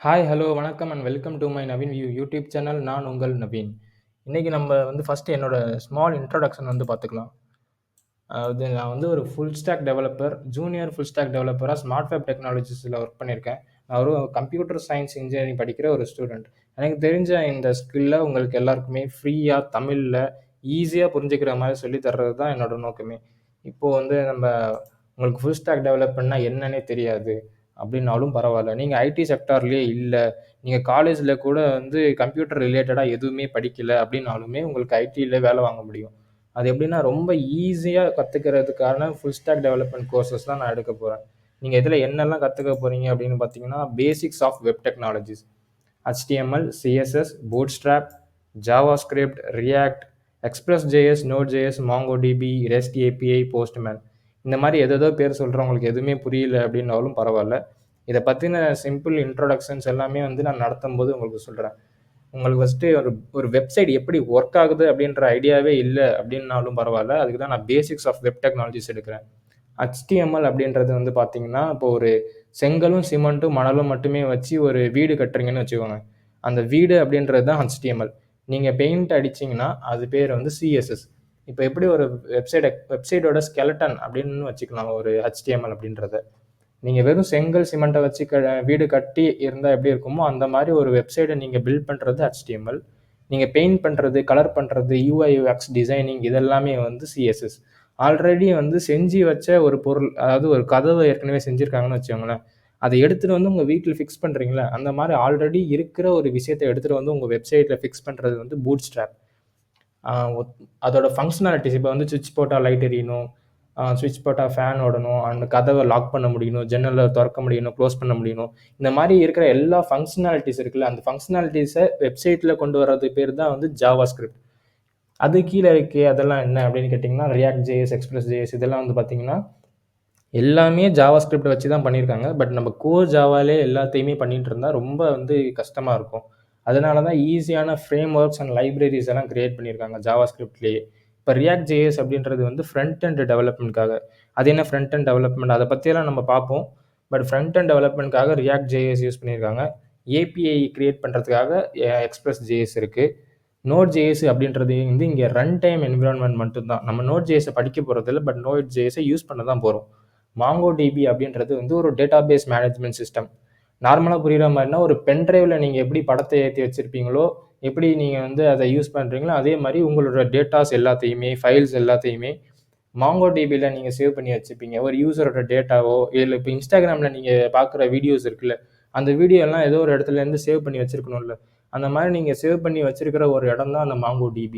Hi, hello, வணக்கம் and welcome to my Naveen view YouTube channel. நான் உங்கள் நவீன். இன்னைக்கு நம்ம ஃபர்ஸ்ட்டு என்னோட ஸ்மால் இன்ட்ரோடக்ஷன் பார்த்துக்கலாம். அதாவது நான் ஒரு full stack developer, junior full stack டெவலப்பரா ஸ்மார்ட் வெப் டெக்னாலஜிஸ்ல ஒர்க் பண்ணியிருக்கேன். நான் ஒரு கம்ப்யூட்டர் சயின்ஸ் இன்ஜினியரிங் படிக்கிற ஒரு ஸ்டூடண்ட். எனக்கு தெரிஞ்ச இந்த ஸ்கில்ல உங்களுக்கு எல்லாருக்குமே ஃப்ரீயா தமிழ்ல ஈஸியா புரிஞ்சுக்கிற மாரி சொல்லி தர்றது தான் என்னோட நோக்கமே. இப்போ நம்ம உங்களுக்கு ஃபுல் ஸ்டாக் டெவலப்மெண்ட்னா என்னன்னே தெரியாது அப்படின்னாலும் பரவால்ல. நீங்க ஐடி செக்டார்லயே இல்ல, நீங்க காலேஜ்ல கூட கம்ப்யூட்டர் ரிலேட்டடா எதுவுமே படிக்கல அப்படின்னாலுமே உங்களுக்கு ஐடில வேலை வாங்க முடியும். அது எப்படின்னா ரொம்ப ஈஸியா கத்துக்கிறதுக்கான ஃபுல் ஸ்டாக் டெவலப்மென்ட் கோர்சஸ் தான் நான் எடுக்கப் போறேன். நீங்க இதுல என்னெல்லாம் கத்துக்க போறீங்க அப்படின்னு பார்த்தீங்கன்னா, basics of web technologies, HTML, CSS, Bootstrap, JavaScript, React, Express.js, Node.js, MongoDB, REST API, Postman. இந்த மாதிரி ஏதேதோ பேர் சொல்றேன். உங்களுக்கு எதுவுமே புரியல அப்படின்னாலும் பரவால்ல. இத பத்தின சிம்பிள் இன்ட்ரோடக்ஷன்ஸ் எல்லாமே நான் நடத்தும்போது உங்களுக்கு சொல்றேன். உங்களுக்கு ஃபர்ஸ்ட்டு ஒரு ஒரு வெப்சைட் எப்படி ஒர்க் ஆகுது அப்படின்ற ஐடியாவே இல்ல அப்படின்னாலும் பரவால்ல. அதுக்கு தான் நான் பேசிக்ஸ் ஆஃப் வெப் டெக்னாலஜிஸ் எடுக்கிறேன். HTML அப்படின்றது பார்த்தீங்கன்னா, இப்போ ஒரு செங்கலும், சிமெண்ட்டும், மணலும் மட்டுமே வச்சு ஒரு வீடு கட்டுறீங்கன்னு வச்சுக்கோங்க. அந்த வீடு அப்படின்றது தான் HTML. நீங்க பெயிண்ட் அடிச்சீங்கன்னா, அது பேர் CSS. இப்ப எப்படி ஒரு வெப்சைட்டோட ஸ்கெலட்டன் அப்படின்னு வச்சுக்கலாம் ஒரு HTML அப்படின்றத. நீங்க வெறும் செங்கல், சிமெண்ட்ட வச்சு வீடு கட்டி இருந்தா எப்படி இருக்குமோ, அந்த மாரி ஒரு வெப்சைட்ட நீங்க பில்ட் பண்றது HTML. நீங்க பெயிண்ட் பண்றது, கலர் பண்றது, UI, UX டிசைனிங் இதெல்லாமே CSS. ஆல்ரெடி செஞ்சு வச்ச ஒரு பொருள், அதாவது ஒரு கதவ ஏற்கனவே செஞ்சிருக்காங்கன்னு வச்சுக்கோங்களேன். அத எடுத்துட்டு உங்க வீட்ல ஃபிக்ஸ் பண்றீங்கல்ல, அந்த மாரி ஆல்ரெடி இருக்கிற ஒரு விஷயத்த எடுத்துட்டு உங்க வெப்சைட்ல ஃபிக்ஸ் பண்றது பூட்ஸ்ட்ராப். ஆ ஒத் அதோட ஃபங்ஷனாலிட்டீஸ் இப்ப ஸ்விட்ச் போட்டா லைட் எரியணும், ஸ்விட்ச் போட்டா ஃபேன் ஓடணும், அந்த கதவ லாக் பண்ண முடியணும், ஜன்னல தொறக்க முடியணும், குளோஸ் பண்ண முடியணும். இந்த மாரி இருக்கிற எல்லா ஃபங்ஷனாலிட்டீஸ் இருக்குல்ல, அந்த ஃபங்ஷனாலிட்டீஸ வெப்சைட்ல கொண்டு வர்றது பேர் தான் JavaScript. அது கீழ இருக்கே அதெல்லாம் என்ன அப்படின்னு கேட்டீங்கன்னா, React.js, Express.js இதெல்லாம் பார்த்தீங்கன்னா, எல்லாமே JavaScript வச்சு தான் பண்ணியிருக்காங்க. பட் நம்ம கோர் ஜாவாலே எல்லாத்தையுமே பண்ணிட்டு இருந்தா ரொம்ப கஷ்டமா இருக்கும். அதனால தான் ஈஸியான ஃப்ரேம் ஒர்க்ஸ் அண்ட் லைப்ரரீஸ் எல்லாம் கிரியேட் பண்ணியிருக்காங்க JavaScriptலயே. இப்ப React.js அப்படின்றது ஃப்ரண்ட் எண்ட் டெவலப்மென்ட்காக. அது என்ன ஃப்ரண்ட் எண்ட் டெவலப்மென்ட் அத பத்தியெல்லாம் நம்ம பார்ப்போம். பட் ஃப்ரண்ட் எண்ட் டெவலப்மென்ட்காக React.js யூஸ் பண்ணியிருக்காங்க. API கிரியேட் பண்றதுக்காக Express.js இருக்கு. Node.js அப்படின்றது இங்க ரன் டைம் என்விரான்மென்ட் மட்டும் தான். நம்ம Node.js படிக்க போறதில்ல. பட் Node.js யூஸ் பண்ண தான் போறோம். MongoDB அப்படின்றது ஒரு டேட்டாபேஸ் மேனேஜ்மென்ட் சிஸ்டம். நார்மலா புரியிற மாரின்னா, ஒரு பென் டிரைவ்ல நீங்க எப்படி படத்த ஏத்தி வச்சிருப்பீங்களோ, எப்படி நீங்க அத யூஸ் பண்றீங்களோ, அதே மாரி உங்களோட டேட்டாஸ் எல்லாத்தையுமே, ஃபைல்ஸ் எல்லாத்தையுமே MongoDBல நீங்க சேவ் பண்ணி வச்சுப்பீங்க. ஒரு யூசரோட டேட்டாவோ, இல்ல இப்ப Instagramல நீங்க பார்க்குற வீடியோஸ் இருக்குல்ல, அந்த வீடியோ எல்லாம் ஏதோ ஒரு இடத்துலேருந்து சேவ் பண்ணி வச்சிருக்கணும்ல. அந்த மாரி நீங்க சேவ் பண்ணி வச்சிருக்கிற ஒரு இடம் தான் அந்த MongoDB.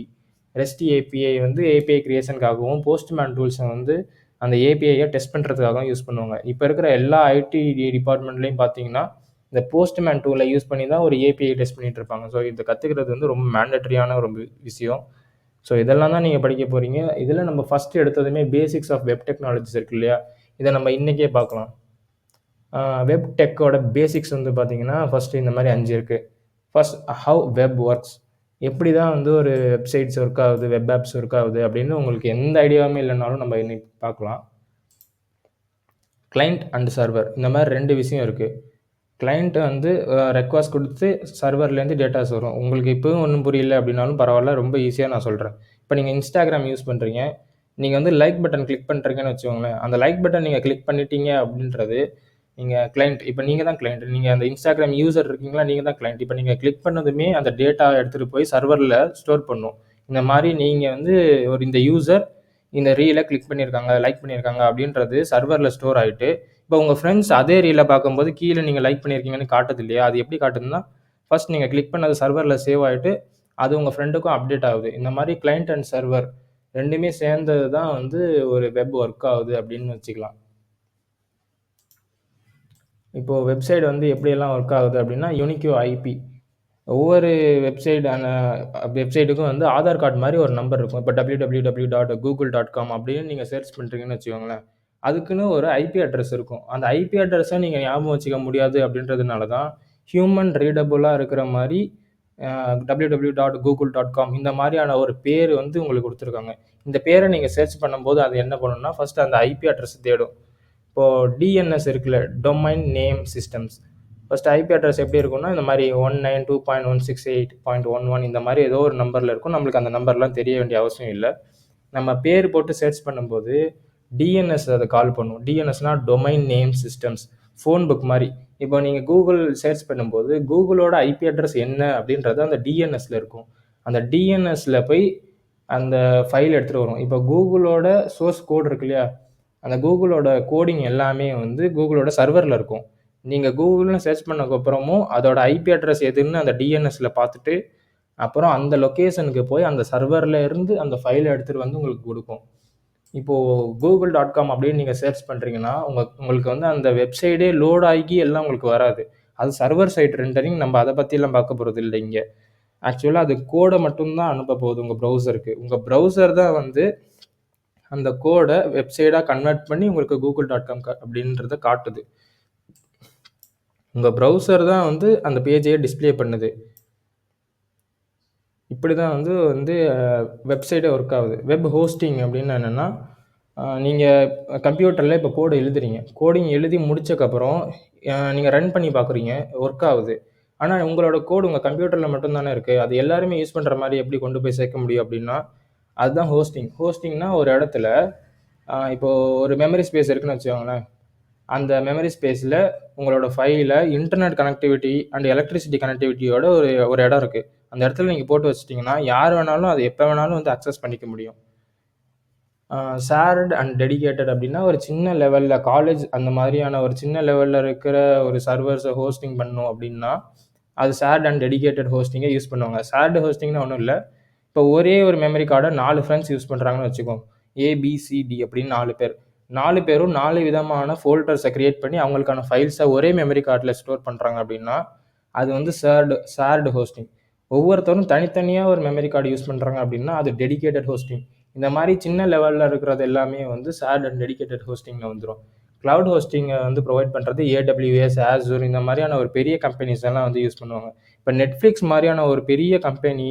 REST API API கிரியேஷனுக்காகவும், Postman டூல்ஸ அந்த ஏபிஐய டெஸ்ட் பண்றதுக்காகவும் யூஸ் பண்ணுவாங்க. இப்ப இருக்கிற எல்லா ஐடி டிபார்ட்மெண்ட்லயும் பார்த்தீங்கன்னா, இந்த போஸ்ட்மேன் டூல யூஸ் பண்ணி தான் ஒரு ஏபிஐ டெஸ்ட் பண்ணிட்டு இருப்பாங்க. ஸோ இத கத்துக்கிறது ரொம்ப மேண்டட்டரியான ஒரு விஷயம். ஸோ இதெல்லாம் தான் நீங்க படிக்க போறீங்க. இதுல நம்ம ஃபர்ஸ்ட் எடுத்ததுமே பேசிக்ஸ் ஆஃப் வெப் டெக்னாலஜிஸ் இருக்கு இல்லையா? இத நம்ம இன்னைக்கே பார்க்கலாம். வெப் டெக்கோட பேசிக்ஸ் பார்த்தீங்கன்னா, ஃபர்ஸ்ட் இந்த மாரி 5 இருக்கு. First how web works. எப்படி தான் ஒரு வெப்சைட்ஸ் ஒர்க் ஆகுது, வெப் ஆப்ஸ் ஒர்க் ஆகுது அப்படின்னு உங்களுக்கு எந்த ஐடியாவுமே இல்லனாலும் நம்ம இன்னைக்கு பார்க்கலாம். கிளையண்ட் அண்ட் சர்வர் இந்த மாரி 2 விஷயம் இருக்கு. கிளையண்ட் ரெக்வெஸ்ட் குடுத்து சர்வர்லேருந்து டேட்டாஸ் வரும். உங்களுக்கு இப்பவும் ஒண்ணும் புரியல அப்படின்னாலும் பரவால்ல. ரொம்ப ஈஸியா நான் சொல்றேன். இப்ப நீங்க Instagram யூஸ் பண்றீங்க. நீங்க லைக் பட்டன் கிளிக் பண்றீங்கன்னு வச்சுக்கோங்களேன். அந்த லைக் பட்டன் நீங்க கிளிக் பண்ணிட்டீங்க அப்படின்றது, நீங்க கிளையண்ட். இப்ப நீங்க தான் கிளையண்ட். நீங்க அந்த Instagram யூசர் இருக்கீங்களா? நீங்க தான் கிளையண்ட். இப்ப நீங்க கிளிக் பண்ணதுமே அந்த டேட்டா எடுத்துட்டு போய் சர்வர்ல ஸ்டோர் பண்ணும். இந்த மாரி நீங்க இந்த யூசர் இந்த ரீல கிளிக் பண்ணியிருக்காங்க, லைக் பண்ணியிருக்காங்க அப்படின்றது சர்வர்ல ஸ்டோர் ஆயிட்டு, இப்போ உங்க ஃப்ரெண்ட்ஸ் அதே ரீல பார்க்கும்போது கீழ நீங்க லைக் பண்ணியிருக்கீங்கன்னு காட்டுது இல்லையா? அது எப்படி காட்டுதுன்னா, ஃபர்ஸ்ட் நீங்க கிளிக் பண்ணது சர்வர்ல சேவ் ஆயிட்டு, அது உங்க ஃப்ரெண்டுக்கும் அப்டேட் ஆகுது. இந்த மாரி கிளையண்ட் அண்ட் சர்வர் 2மே சேர்ந்தது தான் ஒரு வெப் ஒர்க் ஆகுது அப்படின்னு வச்சுக்கலாம். இப்போ வெப்சைட் எப்படியெல்லாம் ஒர்க் ஆகுது அப்படின்னா, யூனிக்யூ ஐபி. ஒவ்வொரு வெப்சைட்டுக்கும் ஆதார் கார்டு மாரி ஒரு நம்பர் இருக்கும். இப்ப www.google.com அப்படின்னு நீங்க சர்ச் பண்றீங்கன்னு வச்சுக்கோங்களேன். அதுக்குன்னு ஒரு ஐபி அட்ரஸ் இருக்கும். அந்த ஐபி அட்ரஸ நீங்க ஞாபகம் வச்சுக்க முடியாது அப்படின்றதுனால தான், ஹியூமன் ரீடபுளா இருக்கிற மாரி www.google.com இந்த மாரியான ஒரு பேரு உங்களுக்கு குடுத்துருக்காங்க. இந்த பேர நீங்க சர்ச் பண்ணும்போது அது என்ன பண்ணும்னா, ஃபர்ஸ்ட் அந்த ஐபி அட்ரஸ் தேடும். இப்போ டிஎன்எஸ் இருக்குல்ல, domain name systems. First IP address எப்படி இருக்கும்னா இந்த மாதிரி 192.168.11 இந்த மாதிரி ஏதோ ஒரு நம்பரில் இருக்கும். நம்மளுக்கு அந்த நம்பர்லாம் தெரிய வேண்டிய அவசியம் இல்லை. நம்ம பேர் போட்டு சர்ச் பண்ணும்போது டிஎன்எஸ் அதை கால் பண்ணும். டிஎன்எஸ்னா domain name systems, phone book மாதிரி. இப்போ நீங்கள் கூகுள் சர்ச் பண்ணும்போது கூகுளோட ஐபி அட்ரஸ் என்ன அப்படின்றது அந்த டிஎன்எஸ்ல இருக்கும். அந்த டிஎன்எஸ்ல போய் அந்த ஃபைல் எடுத்துகிட்டு வரும். இப்போ கூகுளோட சோர்ஸ் கோட் இருக்கு இல்லையா, அந்த கூகுளோட கோடிங் எல்லாமே வந்து கூகுளோட சர்வரில் இருக்கும். நீங்கள் கூகுள்னு சர்ச் பண்ணக்கப்புறமும் அதோட ஐபி அட்ரஸ் எதுன்னு அந்த டிஎன்எஸ்ல பார்த்துட்டு அப்புறம் அந்த லொக்கேஷனுக்கு போய் அந்த சர்வரில் இருந்து அந்த ஃபைலை எடுத்துகிட்டு வந்து உங்களுக்கு கொடுக்கும். இப்போது google.com அப்படின்னு நீங்கள் சர்ச் பண்ணுறீங்கன்னா உங்களுக்கு வந்து அந்த வெப்சைட்டே லோட் ஆகி எல்லாம் உங்களுக்கு வராது. அது சர்வர் சைட் ரெண்டரிங். நம்ம அதை பற்றிலாம் பார்க்க போகிறது இல்லை இங்கே. ஆக்சுவலாக அது கோடை மட்டும்தான் அனுப்ப போகுது உங்கள் ப்ரௌசருக்கு. உங்கள் ப்ரௌசர் தான் வந்து அந்த கோடை வெப்சைட்டாக கன்வெர்ட் பண்ணி உங்களுக்கு google.com அப்படின்றத காட்டுது. உங்கள் ப்ரௌசர் தான் வந்து அந்த பேஜையே டிஸ்பிளே பண்ணுது. இப்படி தான் வந்து வெப்சைட்டே ஒர்க் ஆகுது. வெப் ஹோஸ்டிங் அப்படின்னு என்னென்னா, நீங்கள் கம்ப்யூட்டரில் இப்போ கோடு எழுதுறீங்க. கோடிங் எழுதி முடிச்சக்கப்புறம் நீங்கள் ரன் பண்ணி பார்க்குறீங்க, ஒர்க் ஆகுது. ஆனால் உங்களோட கோடு உங்கள் கம்ப்யூட்டரில் மட்டும்தானே இருக்குது. அது எல்லாருமே யூஸ் பண்ணுற மாதிரி எப்படி கொண்டு போய் சேர்க்க முடியும் அப்படின்னா, அதுதான் ஹோஸ்டிங். ஹோஸ்டிங்னா ஒரு இடத்துல இப்போது ஒரு மெமரி ஸ்பேஸ் இருக்குன்னு வச்சுக்கோங்களேன். அந்த மெமரி ஸ்பேஸில் உங்களோட ஃபைலை இன்டர்நெட் கனெக்டிவிட்டி அண்ட் எலக்ட்ரிசிட்டி கனெக்டிவிட்டியோட ஒரு இடம் இருக்குது. அந்த இடத்துல நீங்கள் போட்டு வச்சிட்டிங்கன்னா யார் வேணாலும் அது எப்போ வேணாலும் வந்து அக்சஸ் பண்ணிக்க முடியும். ஷேர்டு அண்ட் டெடிகேட்டட் அப்படின்னா ஒரு சின்ன லெவலில் காலேஜ் அந்த மாதிரியான ஒரு சின்ன லெவலில் இருக்கிற ஒரு சர்வர்ஸை ஹோஸ்டிங் பண்ணணும் அப்படின்னா அது ஷேர்டு அண்ட் டெடிகேட்டட் ஹோஸ்டிங்கை யூஸ் பண்ணுவாங்க. ஷேர்டு ஹோஸ்டிங்னா ஒன்றும் இல்லை. இப்போ ஒரே ஒரு மெமரி கார்டை 4 ஃப்ரெண்ட்ஸ் யூஸ் பண்ணுறாங்கன்னு வச்சுக்கோங்க. ஏபிசிடி அப்படின்னு 4 பேர். 4 பேரும் 4 விதமான ஃபோல்டர்ஸை க்ரியேட் பண்ணி அவங்களுக்கான ஃபைல்ஸை ஒரே மெமரி கார்டில் ஸ்டோர் பண்ணுறாங்க அப்படின்னா அது வந்து ஷேர்டு ஹோஸ்டிங். ஒவ்வொருத்தரும் தனித்தனியாக ஒரு மெமரி கார்டு யூஸ் பண்ணுறாங்க அப்படின்னா அது டெடிகேட்டட் ஹோஸ்டிங். இந்த மாதிரி சின்ன லெவலில் இருக்கிறது எல்லாமே வந்து ஷேர்ட் அண்ட் டெடிகேட்டட் ஹோஸ்டிங்கில் வந்துடும். க்ளவுட் ஹோஸ்டிங்கை வந்து ப்ரொவைட் பண்ணுறது ஏடபிள்யூஎஸ், ஆசூர் இந்த மாதிரியான ஒரு பெரிய கம்பெனிஸ் எல்லாம் வந்து யூஸ் பண்ணுவாங்க. இப்போ நெட்ஃப்ளிக்ஸ் மாதிரியான ஒரு பெரிய கம்பெனி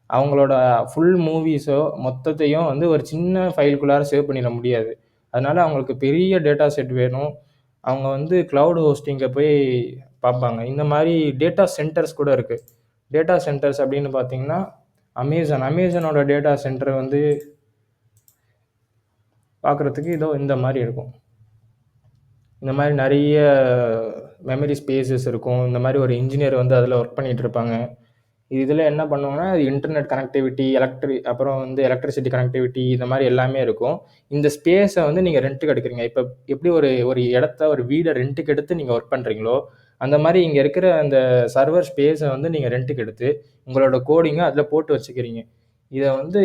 அவங்களோட ஃபுல் மூவிஸோ மொத்தத்தையும் வந்து ஒரு சின்ன ஃபைலுக்குள்ளார சேவ் பண்ணிட முடியாது. அதனால் அவங்களுக்கு பெரிய டேட்டா செட் வேணும். அவங்க வந்து க்ளவுட் ஹோஸ்டிங்கை போய் பார்ப்பாங்க. இந்த மாதிரி டேட்டா சென்டர்ஸ் கூட இருக்குது. டேட்டா சென்டர்ஸ் அப்படின்னு பார்த்தீங்கன்னா அமேசானோட டேட்டா சென்டர் வந்து பார்க்குறதுக்கு இதோ இந்த மாதிரி இருக்கும். இந்த மாதிரி நிறைய மெமரி ஸ்பேஸஸ் இருக்கும். இந்த மாதிரி ஒரு இன்ஜினியர் வந்து அதில் ஒர்க் பண்ணிகிட்டு இருப்பாங்க. இதில் என்ன பண்ணுவாங்கன்னா இன்டர்நெட் கனெக்டிவிட்டி, அப்புறம் வந்து எலக்ட்ரிசிட்டி கனெக்டிவிட்டி இந்த மாதிரி எல்லாமே இருக்கும். இந்த ஸ்பேஸை வந்து நீங்கள் ரெண்ட்டுக்கு எடுக்கிறீங்க. இப்போ எப்படி ஒரு இடத்த ஒரு வீடை ரெண்ட்டுக்கு எடுத்து நீங்கள் ஒர்க் பண்ணுறீங்களோ அந்த மாதிரி இங்கே இருக்கிற அந்த சர்வர் ஸ்பேஸை வந்து நீங்கள் ரெண்ட்டுக்கு எடுத்து உங்களோட கோடிங்கை அதில் போட்டு வச்சுக்கிறீங்க. இதை வந்து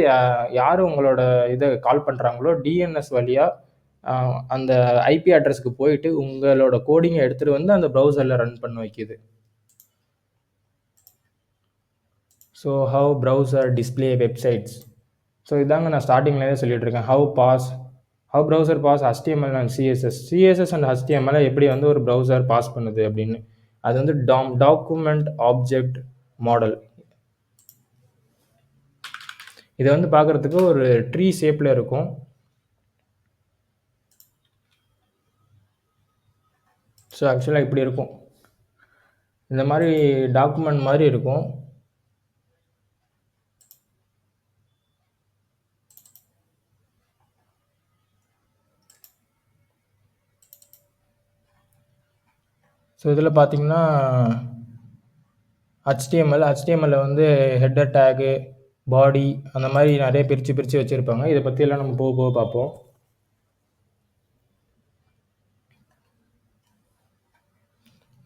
யார் உங்களோட இதை கால் பண்ணுறாங்களோ டிஎன்எஸ் வழியாக அந்த ஐபி அட்ரஸ்க்கு போயிட்டு உங்களோட கோடிங்கை எடுத்துகிட்டு வந்து அந்த ப்ரௌசரில் ரன் பண்ண வைக்கிது. So how browser display websites. So இதாங்க நான் ஸ்டார்டிங்லேயே சொல்லிட்டு இருக்கேன். How browser pass HTML and CSS and HTML எப்படி வந்து ஒரு ப்ரௌசர் பாஸ் பண்ணுது அப்படின்னு. அது வந்து டாக்குமெண்ட் ஆப்ஜெக்ட் மாடல். இதை வந்து பார்க்குறதுக்கு ஒரு ட்ரீ ஷேப்பில் இருக்கும். ஸோ ஆக்சுவலாக இப்படி இருக்கும். இந்த மாதிரி டாக்குமெண்ட் மாதிரி இருக்கும். ஸோ இதில் பார்த்தீங்கன்னா HTML வந்து ஹெட்டர் டேகு, பாடி அந்த மாதிரி நிறைய பிரித்து வச்சுருப்பாங்க. இதை பற்றியெல்லாம் நம்ம போக பார்ப்போம்.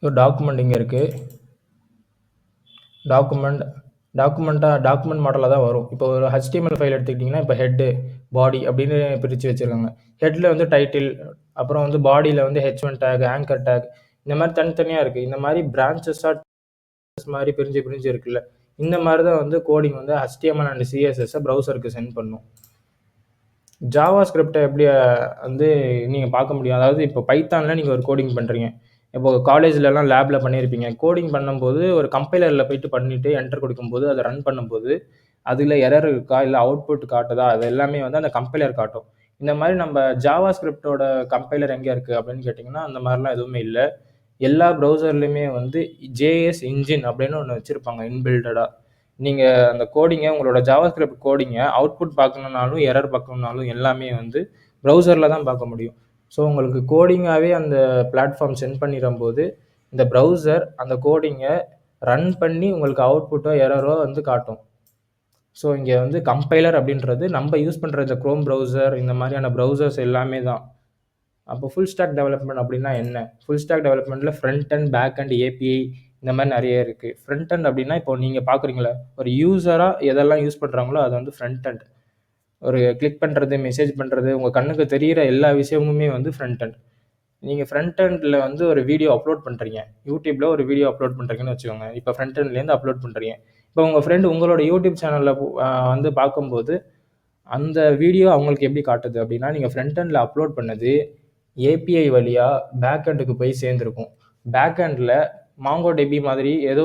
ஸோ டாக்குமெண்ட் இங்கே இருக்குது. டாக்குமெண்ட் மாடலாக தான் வரும். இப்போ ஒரு HTML ஃபைல் எடுத்துக்கிட்டிங்கன்னா இப்போ ஹெட்டு, பாடி அப்படின்னு பிரித்து வச்சுருக்காங்க. ஹெட்டில் வந்து டைட்டில், அப்புறம் வந்து பாடியில் வந்து H1 டேக், ஆங்கர் டேக் இந்த மாதிரி தனித்தனியாக இருக்குது. இந்த மாதிரி பிரான்ச்சஸாக மாதிரி பிரிஞ்சு இருக்குல்ல, இந்த மாதிரி தான் வந்து கோடிங் வந்து HTML அண்ட் CSS ப்ரௌசருக்கு சென்ட் பண்ணும். ஜாவா ஸ்கிரிப்டை எப்படி வந்து நீங்கள் பார்க்க முடியும். அதாவது இப்போ பைத்தானில் நீங்கள் ஒரு கோடிங் பண்ணுறீங்க. இப்போ காலேஜ்லலாம் லேபில் பண்ணியிருப்பீங்க. கோடிங் பண்ணும்போது ஒரு கம்பைலரில் போய்ட்டு பண்ணிவிட்டு என்டர் கொடுக்கும்போது அதை ரன் பண்ணும்போது அதில் எரர் இருக்கா இல்லை அவுட்புட் காட்டுதா அது எல்லாமே வந்து அந்த கம்பைலர் காட்டும். இந்த மாதிரி நம்ம ஜாவா ஸ்கிரிப்டோட கம்பைலர் எங்கே இருக்குது அப்படின்னு கேட்டிங்கன்னா அந்த மாதிரிலாம் எதுவுமே இல்லை. எல்லா ப்ரௌசர்லையுமே வந்து ஜேஎஸ் இன்ஜின் அப்படின்னு ஒன்று வச்சுருப்பாங்க இன்பில்டடாக. நீங்கள் அந்த கோடிங்கை உங்களோட ஜாவாஸ்கிரிப்ட் கோடிங்கை அவுட்புட் பார்க்கணுன்னாலும் எரர் பார்க்கணுன்னாலும் எல்லாமே வந்து ப்ரௌசரில் தான் பார்க்க முடியும். ஸோ உங்களுக்கு கோடிங்காகவே அந்த பிளாட்ஃபார்ம் சென்ட் பண்ணிடும்போது இந்த ப்ரௌசர் அந்த கோடிங்கை ரன் பண்ணி உங்களுக்கு அவுட்புட்டோ எரரோ வந்து காட்டும். ஸோ இங்கே வந்து கம்பைலர் அப்படின்றது நம்ம யூஸ் பண்ணுற இந்த க்ரோம் ப்ரௌசர் இந்த மாதிரியான ப்ரௌசர்ஸ் எல்லாமே தான். அப்போ ஃபுல் ஸ்டாக் டெவலப்மெண்ட் அப்படின்னா என்ன? ஃபுல் ஸ்டாக் டெவலப்மெண்ட்டில் front and back and API இந்த மாதிரி நிறைய இருக்குது. ஃப்ரண்ட் அண்ட் அப்படின்னா இப்போ நீங்கள் பார்க்குறீங்களா, ஒரு யூஸராக எதெல்லாம் யூஸ் பண்ணுறாங்களோ அது வந்து ஃப்ரண்ட் அண்ட். ஒரு கிளிக் பண்ணுறது, மெசேஜ் பண்ணுறது, உங்கள் கண்ணுக்கு தெரிகிற எல்லா விஷயமுமே வந்து ஃப்ரண்ட் அண்ட். நீங்கள் ஃப்ரண்ட் எண்டில் வந்து ஒரு வீடியோ அப்லோட் பண்ணுறீங்க, யூடியூப்பில் ஒரு வீடியோ அப்லோட் பண்ணுறீங்கன்னு வச்சுக்கோங்க. இப்போ ஃப்ரண்ட் எண்ட்லேருந்து அப்லோட் பண்ணுறீங்க. இப்போ உங்கள் ஃப்ரெண்டு உங்களோட யூடியூப் சேனலில் வந்து பார்க்கும்போது அந்த வீடியோ அவங்களுக்கு எப்படி காட்டுது அப்படின்னா, நீங்கள் ஃப்ரண்ட் எண்டில் அப்லோட் பண்ணது ஏபிஐ வழியாக பேக் எண்டுக்கு போய் சேர்ந்துருக்கும். பேக் எண்டில் மாங்கோடிபி மாதிரி ஏதோ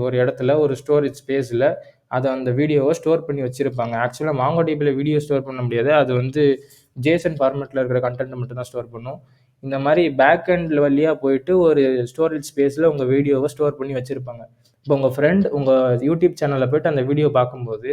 ஒரு இடத்துல ஒரு ஸ்டோரேஜ் ஸ்பேஸில் அதை அந்த வீடியோவை ஸ்டோர் பண்ணி வச்சுருப்பாங்க. ஆக்சுவலாக மாங்கோடிபியில் வீடியோ ஸ்டோர் பண்ண முடியாது, அது வந்து ஜேசன் ஃபார்மேட்டில் இருக்கிற கண்டென்ட் மட்டும் தான் ஸ்டோர் பண்ணும். இந்த மாதிரி பேக் எண்டில் வழியாக போயிட்டு ஒரு ஸ்டோரேஜ் ஸ்பேஸில் உங்கள் வீடியோவை ஸ்டோர் பண்ணி வச்சுருப்பாங்க. இப்போ உங்கள் ஃப்ரெண்ட் உங்கள் யூடியூப் சேனலில் போய்ட்டு அந்த வீடியோ பார்க்கும்போது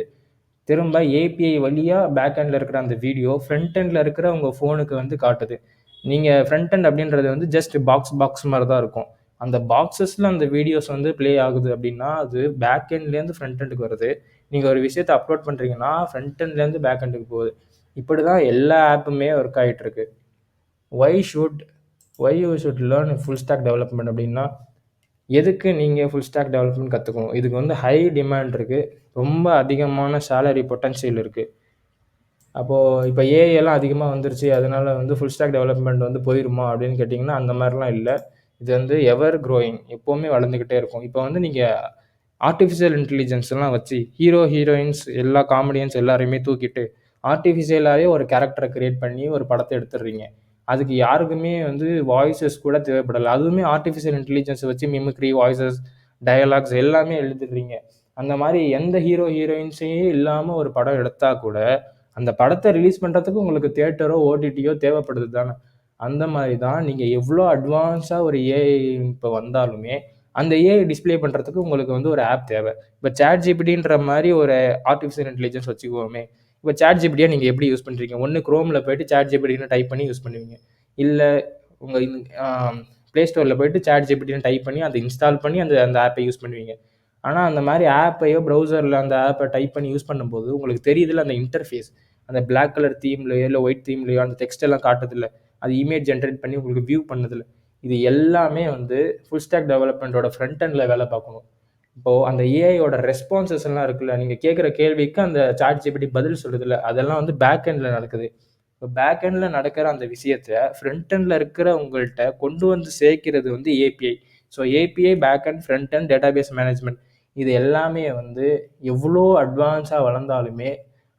திரும்ப ஏபிஐ வழியாக பேக் எண்டில் இருக்கிற அந்த வீடியோ ஃப்ரண்ட் எண்டில் இருக்கிற உங்கள் ஃபோனுக்கு வந்து காட்டுது. நீங்கள் ஃப்ரண்ட் எண்ட் அப்படின்றது வந்து ஜஸ்ட் பாக்ஸ் மாதிரி தான் இருக்கும். அந்த பாக்ஸஸில் அந்த வீடியோஸ் வந்து ப்ளே ஆகுது அப்படின்னா அது பேக் எண்ட்லேருந்து ஃப்ரண்ட் எண்டுக்கு வருது. நீங்கள் ஒரு விஷயத்தை அப்லோட் பண்ணுறீங்கன்னா ஃப்ரண்ட் எண்ட்லேருந்து பேக் எண்டுக்கு போகுது. இப்படி தான் எல்லா ஆப்புமே ஒர்க் ஆகிட்டுருக்கு. Why you should learn full stock development அப்படின்னா, எதுக்கு நீங்கள் ஃபுல் ஸ்டாக் டெவலப்மெண்ட் கற்றுக்கணும்? இதுக்கு வந்து ஹை டிமாண்ட் இருக்குது, ரொம்ப அதிகமான சேலரி பொட்டன்ஷியல் இருக்குது. அப்போது இப்போ ஏஐ எல்லாம் அதிகமாக வந்துருச்சு, அதனால வந்து ஃபுல் ஸ்டாக் டெவலப்மெண்ட் வந்து போயிருமா அப்படின்னு கேட்டிங்கன்னா அந்த மாதிரிலாம் இல்லை. இது வந்து எவர் க்ரோயிங், எப்போவுமே வளர்ந்துக்கிட்டே இருக்கும். இப்போ வந்து நீங்கள் ஆர்டிஃபிஷியல் இன்டெலிஜென்ஸ்லாம் வச்சு ஹீரோயின்ஸ் எல்லா காமெடியன்ஸ் எல்லாரையுமே தூக்கிட்டு ஆர்டிஃபிஷியலாகவே ஒரு கேரக்டரை கிரியேட் பண்ணி ஒரு படத்தை எடுத்துடுறீங்க. அதுக்கு யாருக்குமே வந்து வாய்ஸஸ் கூட தேவைப்படலை. அதுவுமே ஆர்டிஃபிஷியல் இன்டெலிஜென்ஸை வச்சு மிமிக்ரி, வாய்ஸஸ், டயலாக்ஸ் எல்லாமே எழுதிடுறீங்க. அந்த மாதிரி எந்த ஹீரோயின்ஸையே இல்லாமல் ஒரு படம் எடுத்தால் கூட அந்த படத்தை ரிலீஸ் பண்ணுறதுக்கு உங்களுக்கு தியேட்டரோ ஓடிடியோ தேவைப்படுது தானே. அந்த மாதிரி தான் நீங்கள் எவ்வளோ அட்வான்ஸாக ஒரு ஏஐ இப்போ வந்தாலுமே அந்த ஏஐ டிஸ்பிளே பண்ணுறதுக்கு உங்களுக்கு வந்து ஒரு ஆப் தேவை. இப்போ சாட் ஜிபிடின்ற மாதிரி ஒரு ஆர்டிஃபிஷியல் இன்டெலிஜென்ஸ் வச்சுக்குவோமே. இப்போ சாட் ஜிபிடியை நீங்கள் எப்படி யூஸ் பண்ணுறீங்க? ஒன்று க்ரோமில் போய்ட்டு சாட் ஜிபிடின்னு டைப் பண்ணி யூஸ் பண்ணுவீங்க, இல்லை உங்கள் ப்ளே ஸ்டோரில் போய்ட்டு சாட் ஜிபிடின்னு டைப் பண்ணி அதை இன்ஸ்டால் பண்ணி அந்த ஆப்பை யூஸ் பண்ணுவீங்க. ஆனால் அந்த மாதிரி ஆப்பையோ ப்ரௌசரில் அந்த ஆப்பை டைப் பண்ணி யூஸ் பண்ணும்போது உங்களுக்கு தெரியுதுல்ல அந்த இன்டர்ஃபேஸ், அந்த பிளாக் கலர் தீம்லையோ இல்லை ஒயிட் தீம்லையோ அந்த டெக்ஸ்ட் எல்லாம் காட்டுதில்ல, அது இமேஜ் ஜென்ரேட் பண்ணி உங்களுக்கு வியூ பண்ணுதில்ல. இது எல்லாமே வந்து ஃபுல் ஸ்டாக் டெவலப்மெண்ட்டோட ஃப்ரண்ட் எண்டில் வேலை பார்க்கணும். இப்போது அந்த ஏஐயோட ரெஸ்பான்சஸ் எல்லாம் இருக்குல்ல, நீங்கள் கேட்குற கேள்விக்கு அந்த சாட் ஜிபிடி பதில் சொல்லுதில்ல, அதெல்லாம் வந்து பேக் எண்டில் நடக்குது. இப்போ பேக் எண்டில் நடக்கிற அந்த விஷயத்தை ஃப்ரண்ட் எண்டில் இருக்கிற உங்கள்கிட்ட கொண்டு வந்து சேர்க்கிறது வந்து API. So API, back end, front end, database management இது எல்லாமே வந்து எவ்வளோ அட்வான்ஸாக வளர்ந்தாலுமே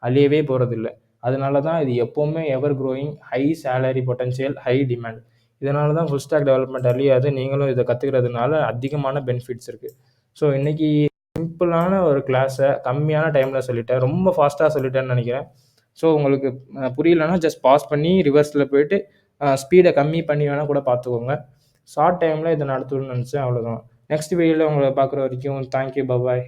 அழியவே போகிறதில்ல. அதனால தான் இது எப்போவுமே ever growing, high salary potential, high demand. இதனால தான் ஃபுல் ஸ்டாக் டெவலப்மெண்ட் அழியாது. நீங்களும் இதை கற்றுக்கிறதுனால அதிகமான பெனிஃபிட்ஸ் இருக்குது. ஸோ இன்றைக்கி சிம்பிளான ஒரு கிளாஸை கம்மியான டைமில் சொல்லிட்டேன், ரொம்ப ஃபாஸ்ட்டாக சொல்லிட்டேன்னு நினைக்கிறேன். ஸோ உங்களுக்கு புரியலன்னா ஜஸ்ட் பாஸ் பண்ணி ரிவர்ஸில் போய்ட்டு ஸ்பீடை கம்மி பண்ணி வேணால் கூட பார்த்துக்கோங்க. ஷார்ட் டைமில் இதை நடத்தணும்னு நினச்சேன், அவ்வளோதான். நெக்ஸ்ட் வீடியோவில் உங்களை பார்க்குற வரைக்கும் தேங்க்யூ, பபாய்.